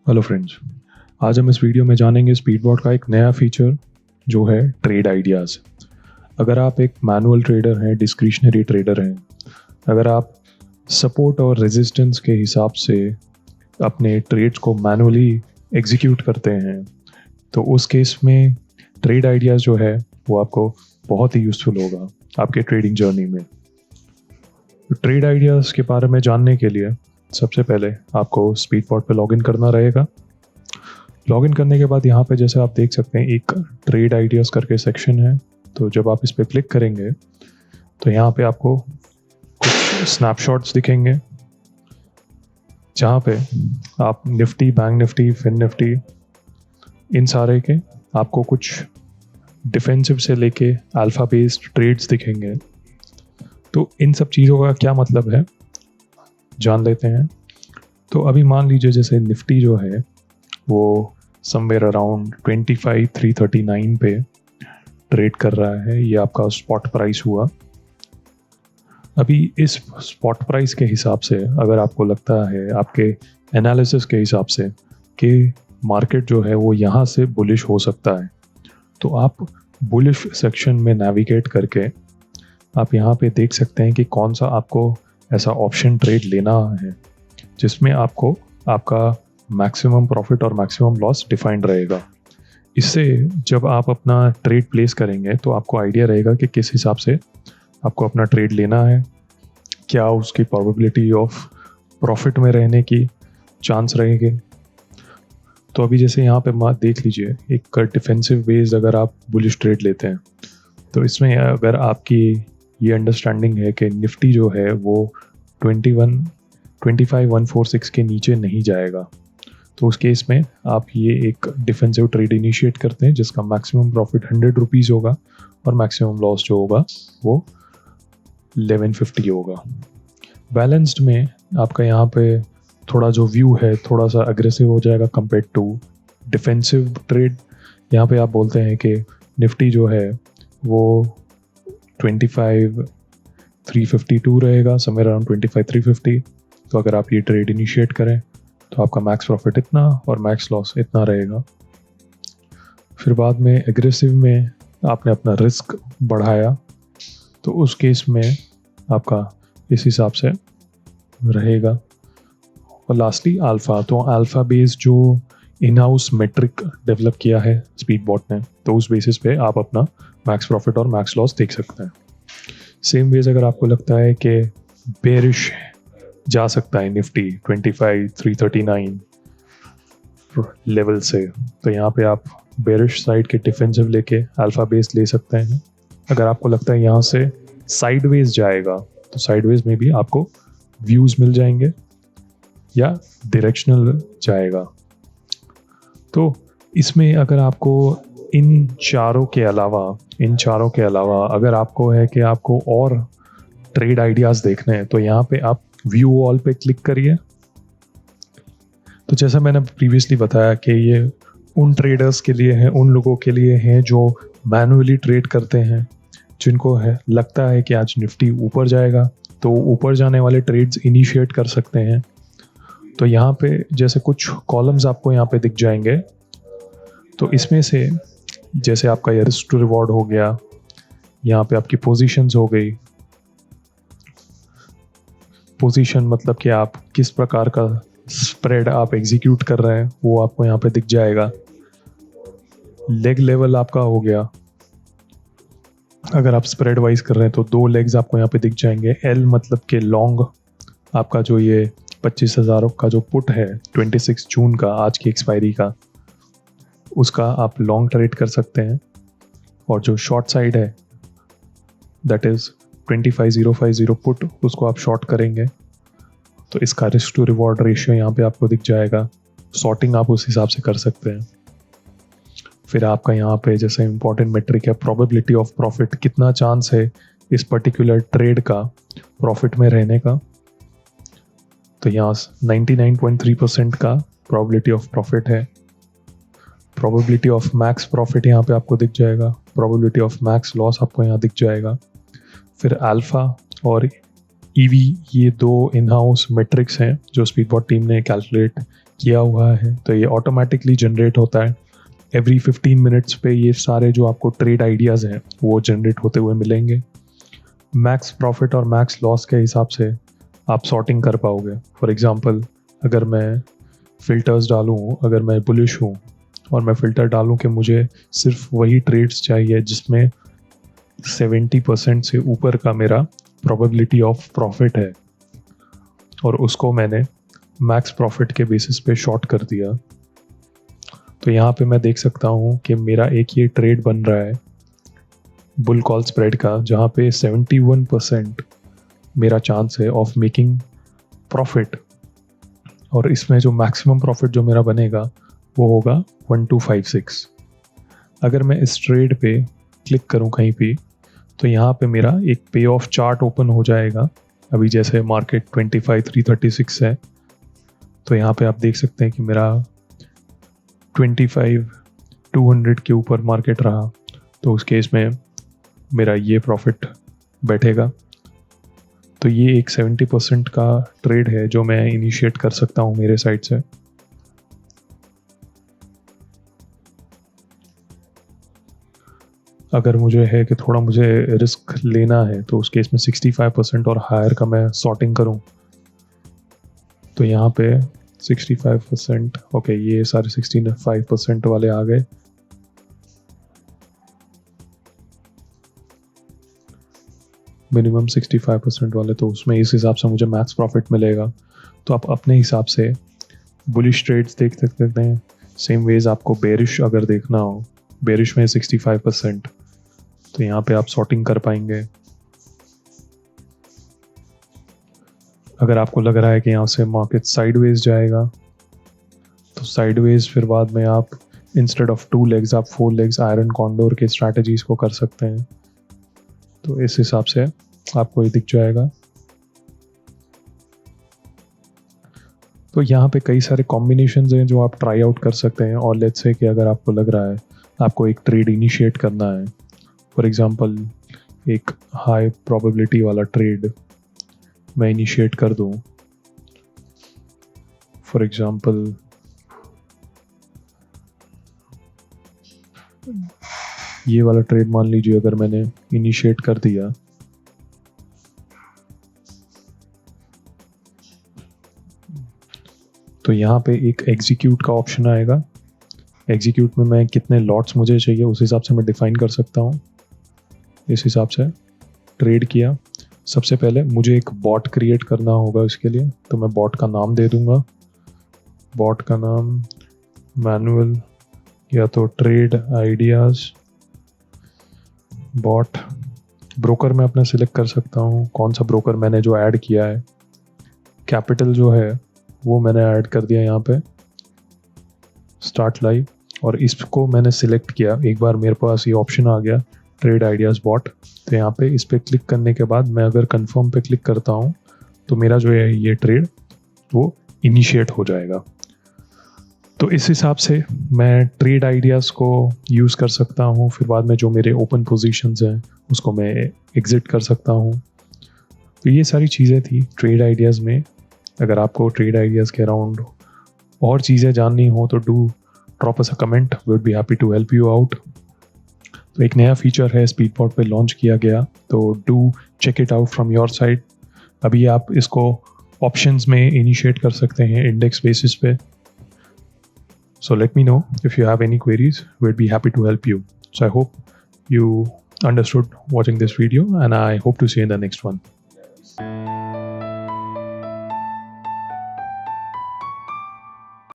Hello friends, आज हम इस वीडियो में जानेंगे स्पीडबोट का एक नया फीचर जो है ट्रेड आइडियाज़। अगर आप एक मैनुअल ट्रेडर हैं, डिस्क्रिशनरी ट्रेडर हैं, अगर आप सपोर्ट और रेजिस्टेंस के हिसाब से अपने ट्रेड्स को मैनुअली एग्जीक्यूट करते हैं, तो उस केस में ट्रेड आइडियाज़ जो है वो आपको बहुत ही यूज़फुल होगा आपके ट्रेडिंग जर्नी में। ट्रेड आइडियाज़ के बारे में जानने के लिए सबसे पहले आपको स्पीडबोट पे लॉगिन करना रहेगा। लॉगिन करने के बाद यहाँ पे जैसे आप देख सकते हैं एक ट्रेड आइडियाज़ करके सेक्शन है। तो जब आप इस पर क्लिक करेंगे तो यहाँ पे आपको कुछ स्नैपशॉट्स दिखेंगे जहाँ पे आप Nifty, bank Nifty, fin Nifty, इन सारे के आपको कुछ डिफेंसिव से लेके अल्फा बेस्ड ट्रेड्स दिखेंगे। तो इन सब चीज़ों का क्या मतलब है जान लेते हैं। तो अभी मान लीजिए जैसे निफ्टी जो है वो समवेयर अराउंड 25,339 पे ट्रेड कर रहा है, ये आपका स्पॉट प्राइस हुआ। अभी इस स्पॉट प्राइस के हिसाब से अगर आपको लगता है आपके एनालिसिस के हिसाब से कि मार्केट जो है वो यहाँ से बुलिश हो सकता है, तो आप बुलिश सेक्शन में नेविगेट करके आप यहाँ पे देख सकते हैं कि कौन सा आपको ऐसा ऑप्शन ट्रेड लेना है जिसमें आपको आपका मैक्सिमम प्रॉफिट और मैक्सिमम लॉस डिफाइंड रहेगा। इससे जब आप अपना ट्रेड प्लेस करेंगे तो आपको आइडिया रहेगा कि किस हिसाब से आपको अपना ट्रेड लेना है, क्या उसकी प्रोबेबिलिटी ऑफ प्रॉफिट में रहने की चांस रहेंगे। तो अभी जैसे यहाँ पे मात देख लीजिए, एक डिफेंसिव बेस्ड अगर आप बुलिश ट्रेड लेते हैं तो इसमें अगर आपकी ये अंडरस्टैंडिंग है कि निफ्टी जो है वो 25,146 के नीचे नहीं जाएगा, तो उस केस में आप ये एक डिफेंसिव ट्रेड इनिशिएट करते हैं जिसका मैक्सिमम प्रॉफिट 100 रुपीज़ होगा और मैक्सिमम लॉस जो होगा वो 1150 होगा। बैलेंस्ड में आपका यहाँ पे थोड़ा जो व्यू है थोड़ा सा अग्रेसिव हो जाएगा कंपेयर टू डिफेंसिव ट्रेड। यहाँ पे आप बोलते हैं कि निफ्टी जो है वो 25,352 रहेगा, समवेयर अराउंड 25,350। तो अगर आप ये ट्रेड इनिशिएट करें तो आपका मैक्स प्रॉफिट इतना और मैक्स लॉस इतना रहेगा। फिर बाद में एग्रेसिव में आपने अपना रिस्क बढ़ाया तो उस केस में आपका इस हिसाब से रहेगा। और लास्टली अल्फ़ा, तो अल्फ़ा बेस्ड जो इन हाउस मेट्रिक डेवलप किया है स्पीडबोट ने, तो उस बेसिस पे आप अपना मैक्स प्रॉफिट और मैक्स लॉस देख सकते हैं। सेम वेज अगर आपको लगता है कि बेरिश जा सकता है निफ्टी 25,339 लेवल से, तो यहाँ पे आप बेरिश साइड के डिफेंसिव लेके अल्फा बेस ले सकते हैं। अगर आपको लगता है यहाँ से साइडवेज जाएगा तो साइडवेज में भी आपको व्यूज़ मिल जाएंगे या डायरेक्शनल जाएगा। तो इसमें अगर आपको इन चारों के अलावा अगर आपको है कि आपको और ट्रेड आइडियाज़ देखने हैं तो यहाँ पे आप व्यू ऑल पे क्लिक करिए। तो जैसा मैंने प्रीवियसली बताया कि ये उन ट्रेडर्स के लिए है, उन लोगों के लिए हैं जो मैनुअली ट्रेड करते हैं, जिनको है लगता है कि आज निफ्टी ऊपर जाएगा तो ऊपर जाने वाले ट्रेड्स इनिशिएट कर सकते हैं। तो यहाँ पे जैसे कुछ कॉलम्स आपको यहाँ पे दिख जाएंगे, तो इसमें से जैसे आपका ये रिस्क टू रिवॉर्ड हो गया, यहाँ पे आपकी पोजीशंस हो गई। पोजीशन मतलब कि आप किस प्रकार का स्प्रेड आप एग्जीक्यूट कर रहे हैं वो आपको यहाँ पे दिख जाएगा। लेग लेवल आपका हो गया, अगर आप स्प्रेड वाइज कर रहे हैं तो 2 लेग्स आपको यहाँ पे दिख जाएंगे। एल मतलब कि लॉन्ग, आपका जो ये 25,000 का जो पुट है 26 जून का, आज की एक्सपायरी का, उसका आप लॉन्ग ट्रेड कर सकते हैं। और जो शॉर्ट साइड है दैट इज़ 25,050 पुट, उसको आप शॉर्ट करेंगे तो इसका रिस्क टू रिवॉर्ड रेशियो यहाँ पे आपको दिख जाएगा। शॉर्टिंग आप उस हिसाब से कर सकते हैं। फिर आपका यहाँ पे जैसे इंपॉर्टेंट मेट्रिक है प्रोबेबिलिटी ऑफ प्रॉफिट, कितना चांस है इस पर्टिकुलर ट्रेड का प्रॉफिट में रहने का। तो यहाँ 99.3% का प्रोबेबिलिटी ऑफ प्रॉफिट है। प्रोबेबिलिटी ऑफ मैक्स प्रॉफिट यहाँ पे आपको दिख जाएगा, प्रोबेबिलिटी ऑफ मैक्स लॉस आपको यहाँ दिख जाएगा। फिर अल्फ़ा और EV, ये दो इन हाउस मेट्रिक्स हैं जो स्पीडबॉट टीम ने कैलकुलेट किया हुआ है। तो ये ऑटोमेटिकली जनरेट होता है एवरी 15 मिनट्स पे। ये सारे जो आपको ट्रेड आइडियाज़ हैं वो जनरेट होते हुए मिलेंगे। मैक्स प्रॉफिट और मैक्स लॉस के हिसाब से आप सॉर्टिंग कर पाओगे। फॉर एग्जांपल, अगर मैं फ़िल्टर्स डालूँ, अगर मैं बुलिश हूँ और मैं फ़िल्टर डालूँ कि मुझे सिर्फ वही ट्रेड्स चाहिए जिसमें 70% से ऊपर का मेरा प्रोबेबिलिटी ऑफ प्रॉफिट है, और उसको मैंने मैक्स प्रॉफिट के बेसिस पे शॉर्ट कर दिया, तो यहाँ पे मैं देख सकता हूँ कि मेरा एक ये ट्रेड बन रहा है बुल कॉल स्प्रेड का, जहाँ पे 71% मेरा चांस है ऑफ मेकिंग प्रॉफिट, और इसमें जो मैक्सिमम प्रॉफिट जो मेरा बनेगा वो होगा 1256। अगर मैं इस ट्रेड पे क्लिक करूँ कहीं पे, तो यहाँ पे मेरा एक पे ऑफ चार्ट ओपन हो जाएगा। अभी जैसे मार्केट 25,336 है, तो यहाँ पे आप देख सकते हैं कि मेरा 25,200 के ऊपर मार्केट रहा, तो उस केस में मेरा ये प्रॉफिट बैठेगा। तो ये एक 70% का ट्रेड है जो मैं इनिशिएट कर सकता हूँ मेरे साइड से। अगर मुझे है कि थोड़ा मुझे रिस्क लेना है, तो उस केस में 65% और हायर का मैं सॉर्टिंग करूँ, तो यहाँ पे 65%, ओके, ये सारे 65% वाले आ गए। मिनिमम 65% वाले, तो उसमें इस हिसाब से मुझे मैक्स प्रॉफिट मिलेगा। तो आप अपने हिसाब से बुलिश ट्रेड्स देख सकते हैं। सेम वेज आपको बेरिश अगर देखना हो, बेरिश में 65%, तो यहाँ पे आप सॉर्टिंग कर पाएंगे। अगर आपको लग रहा है कि यहाँ से मार्केट साइडवेज जाएगा, तो साइडवेज फिर बाद में आप इंस्टेड ऑफ 2 लेग्स आप 4 लेग्स आयरन कॉन्डोर के स्ट्रैटेजीज को कर सकते हैं। तो इस हिसाब से आपको ये दिख जाएगा। तो यहाँ पे कई सारे कॉम्बिनेशंस हैं जो आप ट्राई आउट कर सकते हैं। और लेट्स से कि अगर आपको लग रहा है आपको एक ट्रेड इनिशिएट करना है, फॉर एग्जांपल एक हाई प्रोबेबिलिटी वाला ट्रेड मैं इनिशिएट कर दूँ, फॉर एग्जांपल ये वाला ट्रेड मान लीजिए अगर मैंने इनिशिएट कर दिया, तो यहाँ पे एक एग्जीक्यूट का ऑप्शन आएगा। एग्जीक्यूट में मैं कितने लॉट्स मुझे चाहिए उस हिसाब से मैं डिफाइन कर सकता हूँ। इस हिसाब से ट्रेड किया। सबसे पहले मुझे एक बॉट क्रिएट करना होगा इसके लिए, तो मैं बॉट का नाम दे दूंगा। बॉट का नाम मैनुअल या तो ट्रेड आइडियाज़ बॉट। ब्रोकर मैं अपना सिलेक्ट कर सकता हूँ, कौन सा ब्रोकर मैंने जो ऐड किया है। कैपिटल जो है वो मैंने ऐड कर दिया यहाँ पे, स्टार्ट लाइव, और इसको मैंने सिलेक्ट किया। एक बार मेरे पास ये ऑप्शन आ गया ट्रेड आइडियाज़ बॉट, तो यहाँ पे इस पर क्लिक करने के बाद मैं अगर कंफर्म पे क्लिक करता हूँ, तो मेरा जो है ये ट्रेड वो इनिशिएट हो जाएगा। तो इस हिसाब से मैं ट्रेड आइडियाज़ को यूज़ कर सकता हूँ। फिर बाद में जो मेरे ओपन पोजीशंस हैं उसको मैं एग्ज़िट कर सकता हूँ। तो ये सारी चीज़ें थी ट्रेड आइडियाज़ में। अगर आपको ट्रेड आइडियाज़ के अराउंड और चीज़ें जाननी हो तो do drop us a comment, we would be happy to help you out. तो एक नया फीचर है स्पीडबॉट पे लॉन्च किया गया, तो do check it out from your side. अभी आप इसको ऑप्शंस में इनिशिएट कर सकते हैं इंडेक्स बेसिस पे। So let me know if you have any queries. We'd be happy to help you. So I hope you understood watching this video, and I hope to see you in the next one.